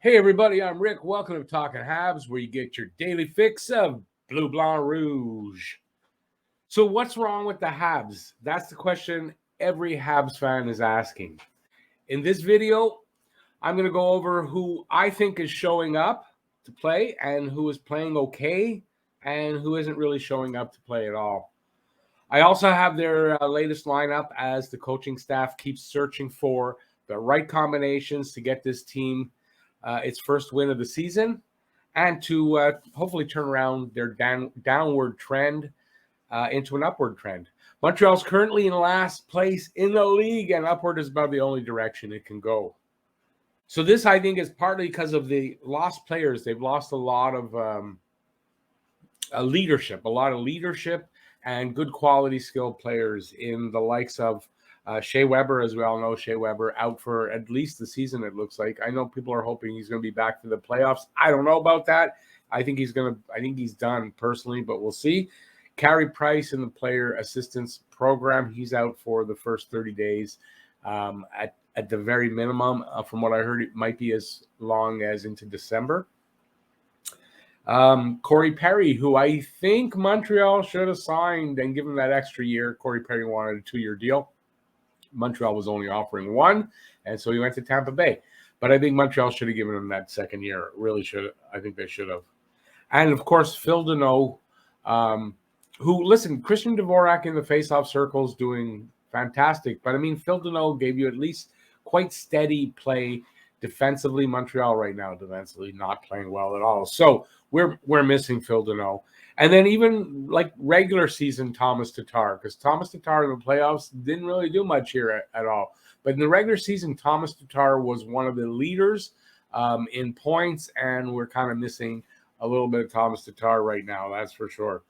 Hey everybody, I'm Rick. Welcome to Talking Habs, where you get your daily fix of Bleu Blanc Rouge. So what's wrong with the Habs? That's the question every Habs fan is asking. In this video, I'm going to go over who I think is showing up to play and who is playing okay and who isn't really showing up to play at all. I also have their latest lineup as the coaching staff keeps searching for the right combinations to get this team its first win of the season and to hopefully turn around their downward trend into an upward trend. Montreal's currently in last place in the league, and upward is about the only direction it can go. So this, I think, is partly because of the lost players. They've lost a lot of leadership and good quality skilled players in the likes of Shea Weber, as we all know. Shea Weber out for at least the season, it looks like. I know people are hoping he's going to be back for the playoffs. I don't know about that. I think he's done personally, but we'll see. Carey Price in the player assistance program, he's out for the first 30 days at the very minimum. From what I heard, it might be as long as into December. Corey Perry, who I think Montreal should have signed and given that extra year. Corey Perry wanted a 2-year deal. Montreal was only offering one, and so he went to Tampa Bay. But I think Montreal should have given him that second year. Really should have. I think they should have. And, of course, Phil Deneau, Christian Dvorak in the faceoff circles doing fantastic. But, I mean, Phil Deneau gave you at least quite steady play defensively. Montreal right now defensively not playing well at all. So we're missing Phil Deneau. And then even like regular season Thomas Tatar, because Thomas Tatar in the playoffs didn't really do much here at all. But in the regular season, Thomas Tatar was one of the leaders in points, and we're kind of missing a little bit of Thomas Tatar right now, that's for sure.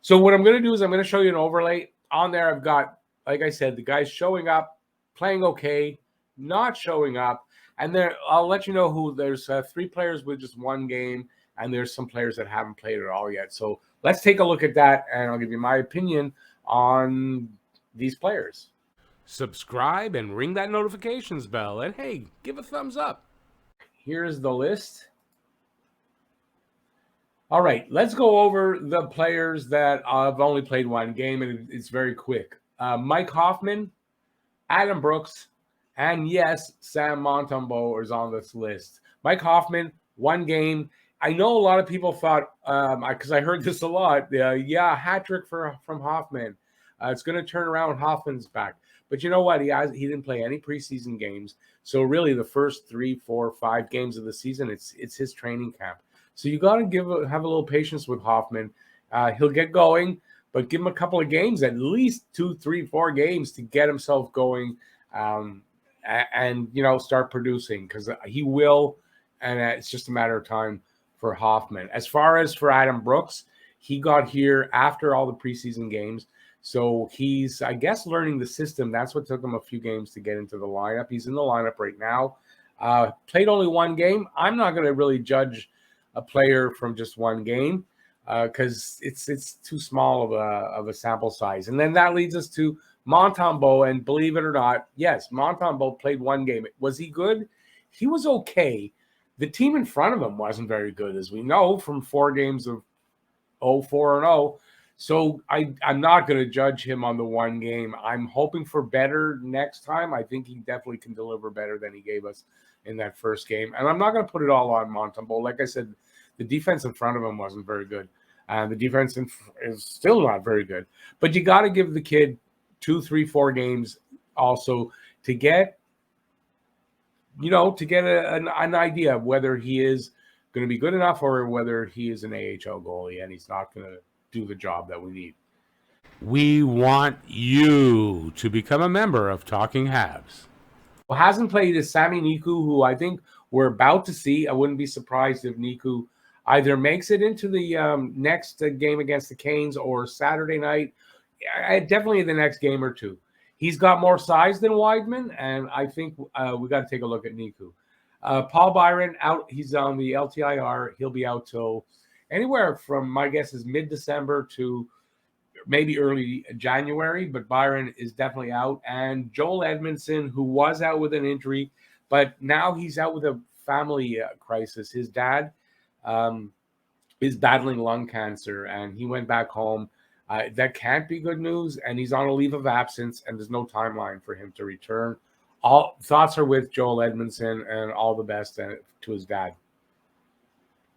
So what I'm going to do is I'm going to show you an overlay. On there I've got, like I said, the guys showing up, playing okay, not showing up. And there I'll let you know who there's 3 players with just one game, and there's some players that haven't played at all yet. So let's take a look at that, and I'll give you my opinion on these players. Subscribe and ring that notifications bell, and hey, give a thumbs up. Here's the list. All right, let's go over the players that have only played one game, and it's very quick. Mike Hoffman, Adam Brooks, and yes, Sam Montembeault is on this list. Mike Hoffman, 1 game. I know a lot of people thought, because I heard this a lot, hat trick from Hoffman. It's going to turn around Hoffman's back. But you know what? He didn't play any preseason games. So really the first 3, 4, 5 games of the season, it's his training camp. So you got to have a little patience with Hoffman. He'll get going, but give him a couple of games, at least 2, 3, 4 games to get himself going and start producing, because he will, and it's just a matter of time for Hoffman. As far as for Adam Brooks, he got here after all the preseason games. So he's, I guess, learning the system. That's what took him a few games to get into the lineup. He's in the lineup right now. Played only 1 game. I'm not going to really judge a player from just 1 game because it's too small of a sample size. And then that leads us to Montembeault, and believe it or not, yes, Montembeault played 1 game. Was he good? He was okay. The team in front of him wasn't very good, as we know, from 4 games of 4-0. So I'm not going to judge him on the 1 game. I'm hoping for better next time. I think he definitely can deliver better than he gave us in that first game. And I'm not going to put it all on Montembeault. Like I said, the defense in front of him wasn't very good. The defense is still not very good. But you got to give the kid 2, 3, 4 games also to get an idea of whether he is going to be good enough or whether he is an AHL goalie and he's not going to do the job that we need. We want you to become a member of Talking Habs. Who hasn't played is Sami Niku, who I think we're about to see. I wouldn't be surprised if Niku either makes it into the next game against the Canes or Saturday night. Definitely the next game or 2. He's got more size than Weidman, and I think we got to take a look at Niku. Paul Byron out. He's on the LTIR. He'll be out till anywhere from, my guess is mid-December to maybe early January, but Byron is definitely out. And Joel Edmondson, who was out with an injury, but now he's out with a family crisis. His dad is battling lung cancer, and he went back home. That can't be good news, and he's on a leave of absence, and there's no timeline for him to return. All thoughts are with Joel Edmondson, and all the best to his dad.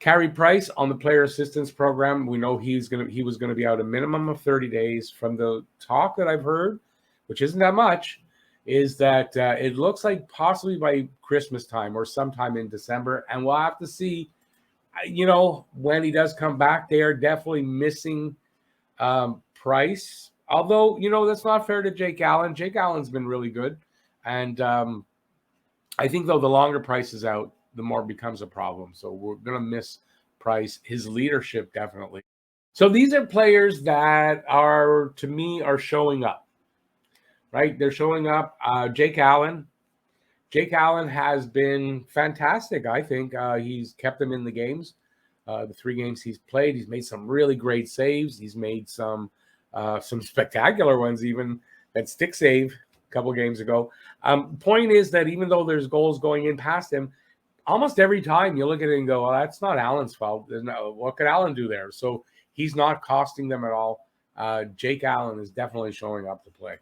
Carey Price on the player assistance program. We know he was going to be out a minimum of 30 days. From the talk that I've heard, which isn't that much, is that it looks like possibly by Christmas time or sometime in December, and we'll have to see. When he does come back, they are definitely missing Price. Although, that's not fair to Jake Allen. Jake Allen's been really good. And I think, though, the longer Price is out, the more it becomes a problem. So we're going to miss Price, his leadership, definitely. So these are players that to me, are showing up, right? They're showing up. Jake Allen. Jake Allen has been fantastic, I think. He's kept them in the games. The 3 games he's played, he's made some really great saves. He's made some spectacular ones, even that stick save a couple games ago. Point is that even though there's goals going in past him, almost every time you look at it and go, well, that's not Allen's fault. What could Allen do there? So he's not costing them at all. Jake Allen is definitely showing up to play.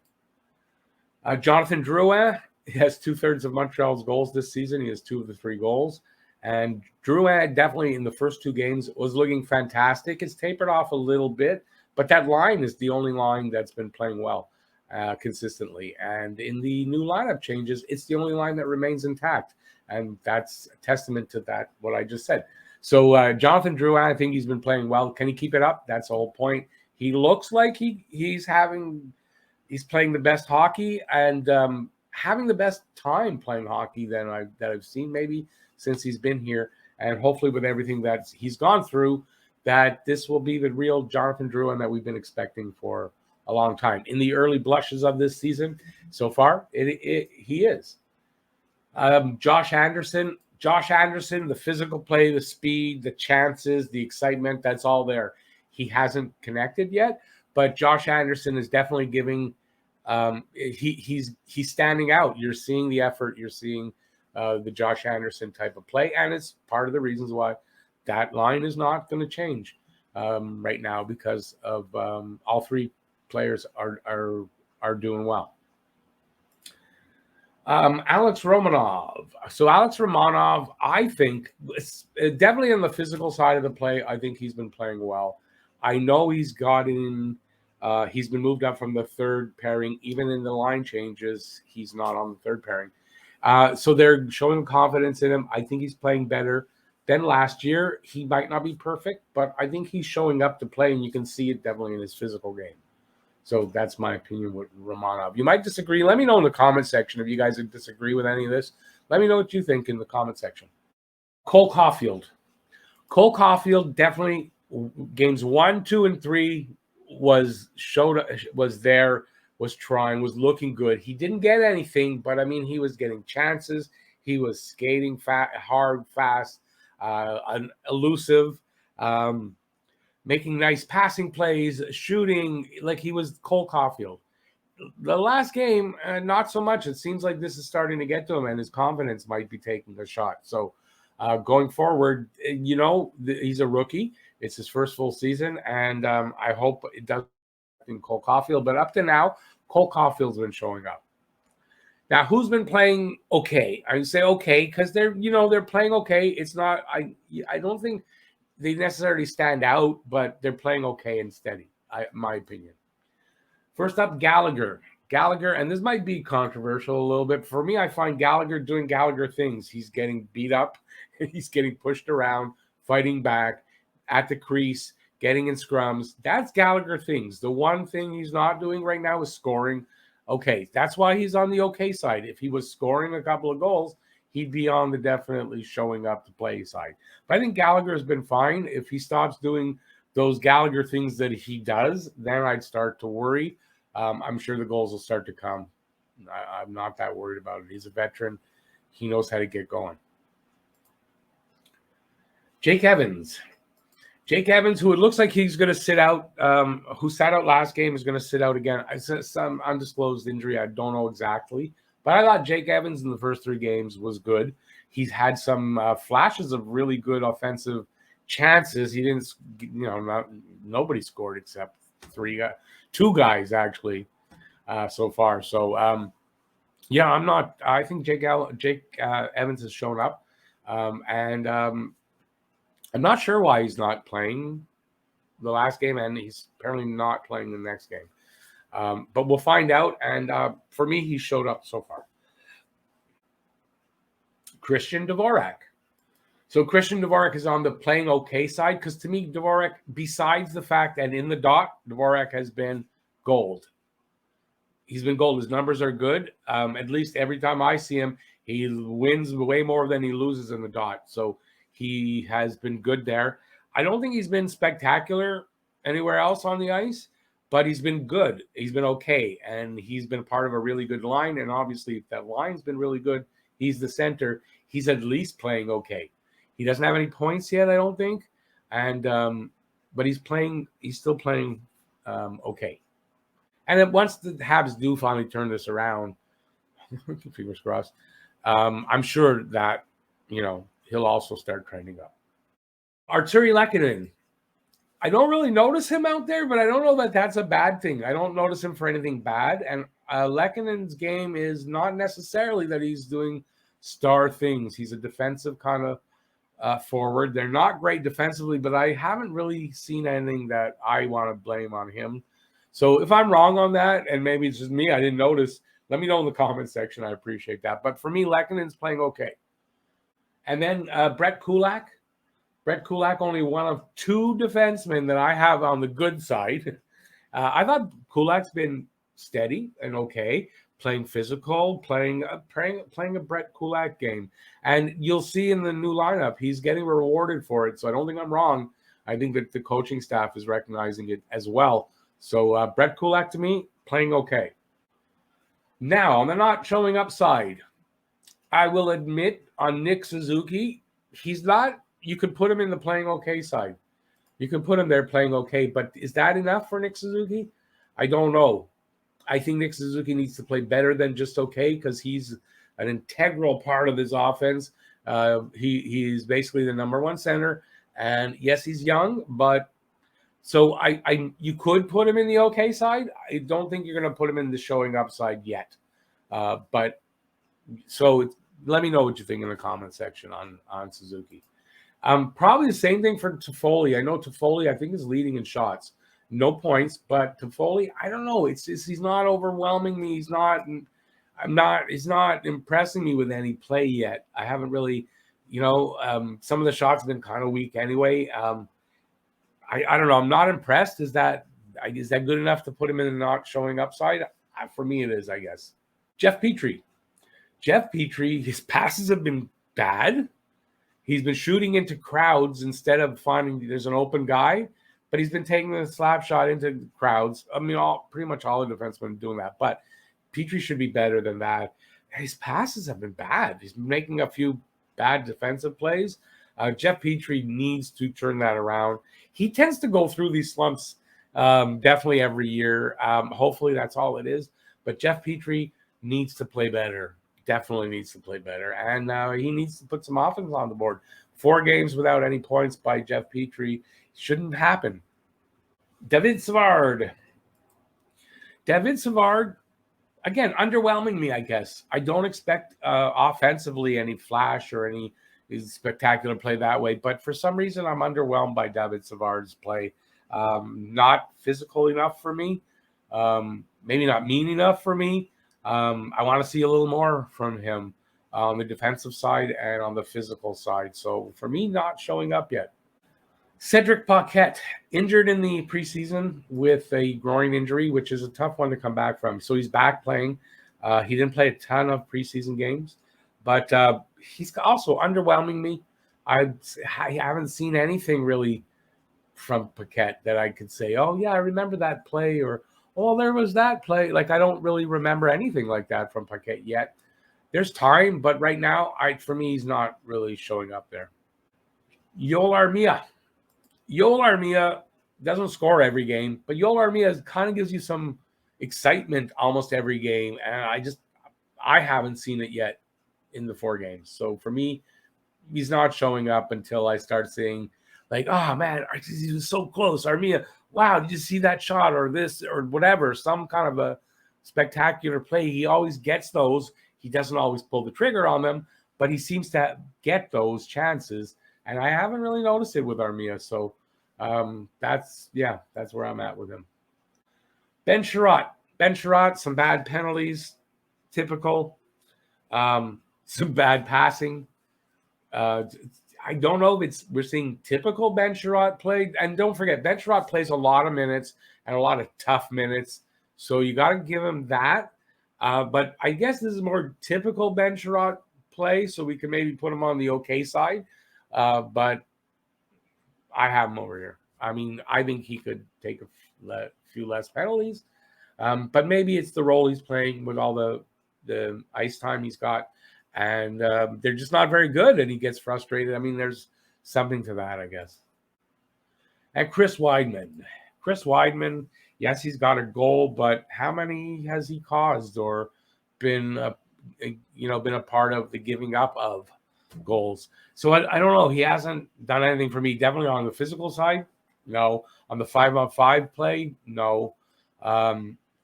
Jonathan Drouin. He has 2/3 of Montreal's goals this season. He has 2 of the 3 goals. And Drouin definitely in the first 2 games was looking fantastic. It's tapered off a little bit, but that line is the only line that's been playing well consistently. And in the new lineup changes, it's the only line that remains intact. And that's a testament to that, what I just said. So Jonathan Drouin, I think he's been playing well. Can he keep it up? That's the whole point. He looks like he's playing the best hockey and having the best time playing hockey that I've seen maybe since he's been here. And hopefully with everything that he's gone through, that this will be the real Jonathan Drouin that we've been expecting for a long time. In the early blushes of this season, so far, he is. Josh Anderson, the physical play, the speed, the chances, the excitement, that's all there. He hasn't connected yet, but Josh Anderson is definitely giving he's standing out. You're seeing the effort. You're seeing the Josh Anderson type of play, and it's part of the reasons why that line is not going to change right now because of all 3 players are doing well. Alex Romanov. So Alex Romanov, I think, definitely on the physical side of the play, I think he's been playing well. I know he's been moved up from the 3rd pairing. Even in the line changes, he's not on the 3rd pairing. So they're showing confidence in him. I think he's playing better than last year. He might not be perfect, but I think he's showing up to play, and you can see it definitely in his physical game. So that's my opinion with Romanov. You might disagree. Let me know in the comment section if you guys disagree with any of this. Let me know what you think in the comment section. Cole Caufield. Cole Caufield definitely games 1, 2, and 3 was there, was trying, was looking good. He didn't get anything, but I mean, he was getting chances. He was skating hard, fast, elusive, making nice passing plays, shooting like he was Cole Caufield. The last game, not so much. It seems like this is starting to get to him, and his confidence might be taking a shot. So going forward, he's a rookie. It's his first full season, and I hope it does in Cole Caufield. But up to now, Cole Caufield's been showing up. Now, who's been playing okay? I say okay because they're playing okay. It's not. I don't think they necessarily stand out, but they're playing okay and steady. My opinion. First up, Gallagher. And this might be controversial a little bit. For me, I find Gallagher doing Gallagher things. He's getting beat up. He's getting pushed around, fighting back at the crease, getting in scrums. That's Gallagher things. The one thing he's not doing right now is scoring. Okay, that's why he's on the okay side. If he was scoring a couple of goals, he'd be on the definitely showing up to play side. But I think Gallagher has been fine. If he stops doing those Gallagher things that he does, then I'd start to worry. I'm sure the goals will start to come. I'm not that worried about it. He's a veteran. He knows how to get going. Jake Evans, who it looks like he's going to sit out, who sat out last game, is going to sit out again. It's some undisclosed injury. I don't know exactly, But I thought Jake Evans in the first 3 games was good. He's had some flashes of really good offensive chances. He didn't, nobody scored except 2 guys actually so far. So I think Jake Evans has shown up, and I'm not sure why he's not playing the last game, and he's apparently not playing the next game. But we'll find out. And for me, he showed up so far. Christian Dvorak. So Christian Dvorak is on the playing okay side, because to me, Dvorak, besides the fact that in the dot, Dvorak has been gold. He's been gold. His numbers are good. At least every time I see him, he wins way more than he loses in the dot. So he has been good there. I don't think he's been spectacular anywhere else on the ice, but he's been good. He's been okay, and he's been part of a really good line. And obviously, if that line's been really good, he's the center. He's at least playing okay. He doesn't have any points yet, I don't think, and but he's still playing okay. And then once the Habs do finally turn this around, fingers crossed, I'm sure that he'll also start trending up. Artturi Lehkonen. I don't really notice him out there, but I don't know that that's a bad thing. I don't notice him for anything bad. And Lehkonen's game is not necessarily that he's doing star things. He's a defensive kind of forward. They're not great defensively, but I haven't really seen anything that I want to blame on him. So if I'm wrong on that, and maybe it's just me, I didn't notice, let me know in the comment section. I appreciate that. But for me, Lehkonen's playing okay. And then Brett Kulak. Brett Kulak, only one of 2 defensemen that I have on the good side. I thought Kulak's been steady and okay, playing physical, playing a Brett Kulak game. And you'll see in the new lineup, he's getting rewarded for it. So I don't think I'm wrong. I think that the coaching staff is recognizing it as well. So Brett Kulak, to me, playing okay. Now, on the not showing up side, I will admit on Nick Suzuki, he's not. You can put him in the playing okay side. You can put him there playing okay, but is that enough for Nick Suzuki? I don't know. I think Nick Suzuki needs to play better than just okay, because he's an integral part of this offense. He's basically the number 1 center, and yes, he's young, but so you could put him in the okay side. I don't think you're going to put him in the showing up side yet. But so let me know what you think in the comment section on Suzuki. Probably the same thing for Toffoli. I know Toffoli, I think, is leading in shots. No points, but Toffoli, I don't know. It's just he's not overwhelming me. He's not impressing me with any play yet. I haven't really, some of the shots have been kind of weak anyway. I don't know. I'm not impressed. Is that good enough to put him in the not showing up side? For me, it is, I guess. Jeff Petrie. His passes have been bad. He's been shooting into crowds instead of finding there's an open guy, but he's been taking the slap shot into crowds. I mean, pretty much all the defensemen are doing that, but Petrie should be better than that. His passes have been bad. He's been making a few bad defensive plays. Jeff Petrie needs to turn that around. He tends to go through these slumps definitely every year. Hopefully that's all it is. But Jeff Petrie needs to play better. Definitely needs to play better. And he needs to put some offense on the board. 4 games without any points by Jeff Petrie shouldn't happen. David Savard, again, underwhelming me, I guess. I don't expect offensively any flash or any spectacular play that way. But for some reason, I'm underwhelmed by David Savard's play. Not physical enough for me. Maybe not mean enough for me. I want to see a little more from him on the defensive side and on the physical side. So for me, not showing up yet. Cedric Paquette, injured in the preseason with a groin injury, which is a tough one to come back from. So he's back playing. He didn't play a ton of preseason games, but he's also underwhelming me. I haven't seen anything really from Paquette that I could say, oh, yeah, I remember that play, or oh, there was that play. Like, I don't really remember anything like that from Paquette yet. There's time, but right now, for me, he's not really showing up there. Yoel Armia doesn't score every game, but Yoel Armia kind of gives you some excitement almost every game, and I haven't seen it yet in the 4 games. So for me, he's not showing up until I start seeing, like, oh man, he was so close. Armia, wow, did you see that shot or this or whatever? Some kind of a spectacular play. He always gets those. He doesn't always pull the trigger on them, but he seems to get those chances. And I haven't really noticed it with Armia. So that's where I'm at with him. Ben Sherratt, some bad penalties, typical. Some bad passing. I don't know if we're seeing typical Ben Sherratt play. And don't forget, Ben Sherratt plays a lot of minutes and a lot of tough minutes. So you got to give him that. But I guess this is more typical Ben Sherratt play, so we can maybe put him on the okay side. But I have him over here. I mean, I think he could take a few less penalties. But maybe it's the role he's playing with all the ice time he's got. And they're just not very good, and he gets frustrated. I mean, there's something to that, I guess. And Chris Weidman, yes, he's got a goal, but how many has he caused or been a part of the giving up of goals? So I don't know. He hasn't done anything for me. Definitely on the physical side, no. On the 5-on-5 play, no.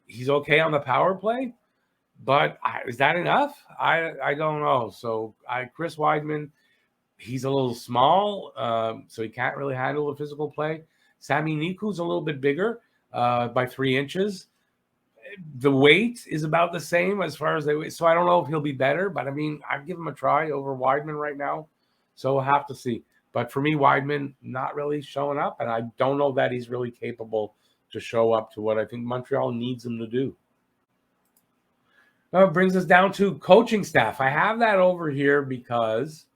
He's okay on the power play. But is that enough? I don't know. So Chris Weidman, he's a little small, so he can't really handle the physical play. Sami Niku's a little bit bigger by 3 inches. The weight is about the same as far as so I don't know if he'll be better, but I mean, I'd give him a try over Weidman right now. So we'll have to see. But for me, Weidman not really showing up, and I don't know that he's really capable to show up to what I think Montreal needs him to do. It brings us down to coaching staff. I have that over here because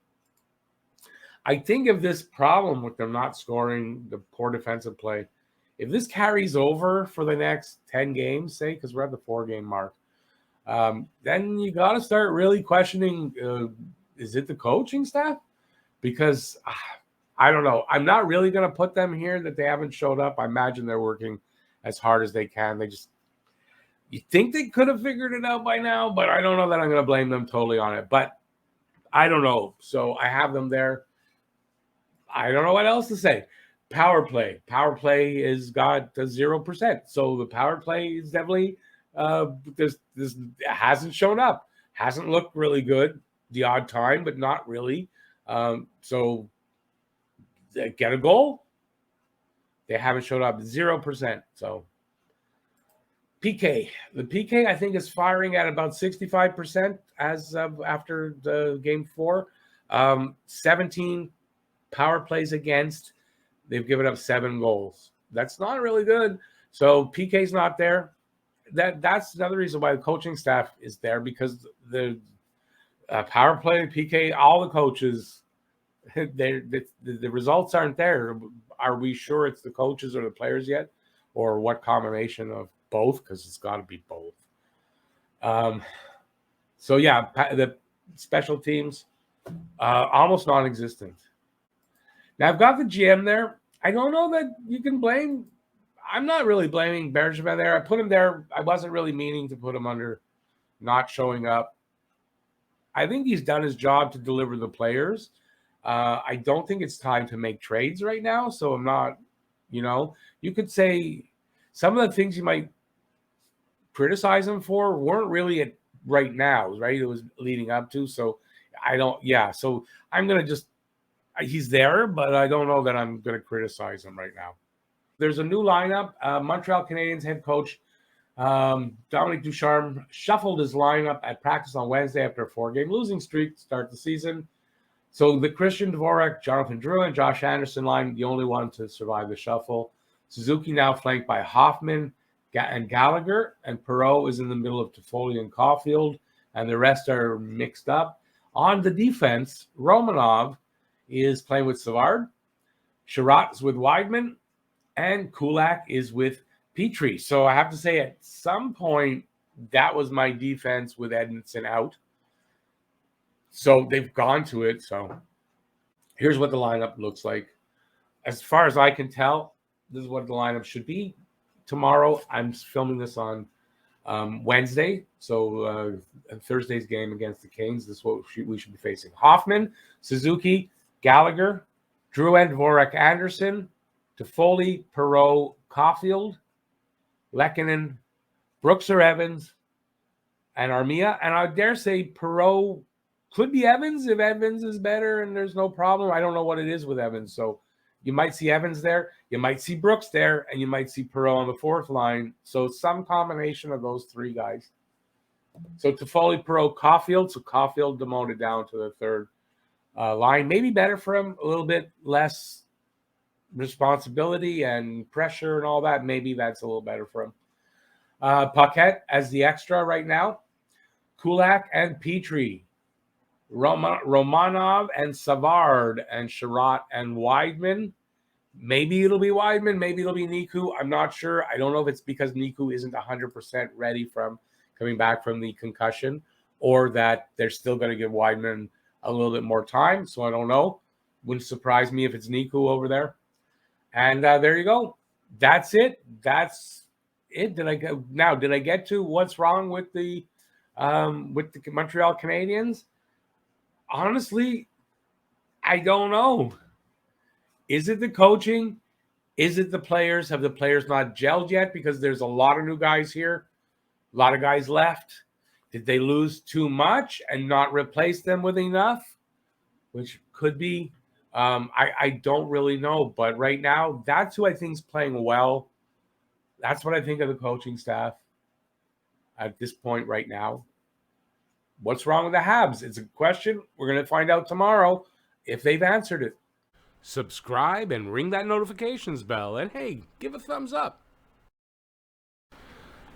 I think if this problem with them not scoring, the poor defensive play, if this carries over for the next 10 games, say, because we're at the 4-game mark, then you got to start really questioning, is it the coaching staff? Because I don't know. I'm not really going to put them here that they haven't showed up. I imagine they're working as hard as they can. You think they could have figured it out by now, but I don't know that I'm going to blame them totally on it. But I don't know. So I have them there. I don't know what else to say. Power play. Power play is got 0%. So the power play is definitely this hasn't shown up. Hasn't looked really good the odd time, but not really. So they get a goal. They haven't showed up 0%. So PK. The PK, I think, is firing at about 65% as of after the game 4. 17 power plays against. They've given up 7 goals. That's not really good. So PK's not there. That's another reason why the coaching staff is there, because the power play, PK, all the coaches, the results aren't there. Are we sure it's the coaches or the players yet? Or what combination of both? Because it's got to be both. So yeah, the special teams almost non-existent. Now I've got the GM there. I don't know that you can blame. I'm not really blaming Bergevin there. I put him there. I wasn't really meaning to put him under not showing up. I think he's done his job to deliver the players. I don't think it's time to make trades right now. So I'm not, you could say some of the things you might criticize him for weren't really at right now, right? It was leading up to. So so I'm going to he's there, but I don't know that I'm going to criticize him right now. There's a new lineup. Montreal Canadiens head coach Dominique Ducharme shuffled his lineup at practice on Wednesday after a 4-game losing streak to start the season. So the Christian Dvorak, Jonathan Drouin, and Josh Anderson line, the only one to survive the shuffle. Suzuki now flanked by Hoffman and Gallagher, and Perreault is in the middle of Toffoli and Caufield, and the rest are mixed up. On the defense, Romanov is playing with Savard, Sherratt is with Weidman, and Kulak is with Petrie. So I have to say, at some point, that was my defense with Edmondson out. So they've gone to it. So here's what the lineup looks like. As far as I can tell, this is what the lineup should be. Tomorrow, I'm filming this on Wednesday. So Thursday's game against the Canes, this is what we should be facing. Hoffman, Suzuki, Gallagher, Drouin, Dvorak, Anderson, Toffoli, Perreault, Caufield, Lehkonen, Brooks or Evans, and Armia. And I dare say Perreault could be Evans if Evans is better and there's no problem. I don't know what it is with Evans. So you might see Evans there, you might see Brooks there, and you might see Perreault on the fourth line. So some combination of those three guys. So Toffoli, Perreault, Caufield. So Caufield demoted down to the third line. Maybe better for him, a little bit less responsibility and pressure and all that. Maybe that's a little better for him. Paquette as the extra right now. Kulak and Petrie. Romanov and Savard and Sherratt and Weidman. Maybe it'll be Weidman. Maybe it'll be Niku. I'm not sure. I don't know if it's because Niku isn't 100% ready from coming back from the concussion or that they're still going to give Weidman a little bit more time. So I don't know. Wouldn't surprise me if it's Niku over there. And there you go. That's it. That's it. Did I get to what's wrong with the Montreal Canadiens? Honestly, I don't know. Is it the coaching? Is it the players? Have the players not gelled yet? Because there's a lot of new guys here. A lot of guys left. Did they lose too much and not replace them with enough? Which could be. I don't really know. But right now, that's who I think is playing well. That's what I think of the coaching staff at this point right now. What's wrong with the Habs? It's a question. We're going to find out tomorrow if they've answered it. Subscribe and ring that notifications bell. And hey, give a thumbs up.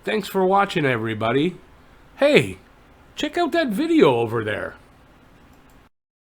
Thanks for watching, everybody. Hey, check out that video over there.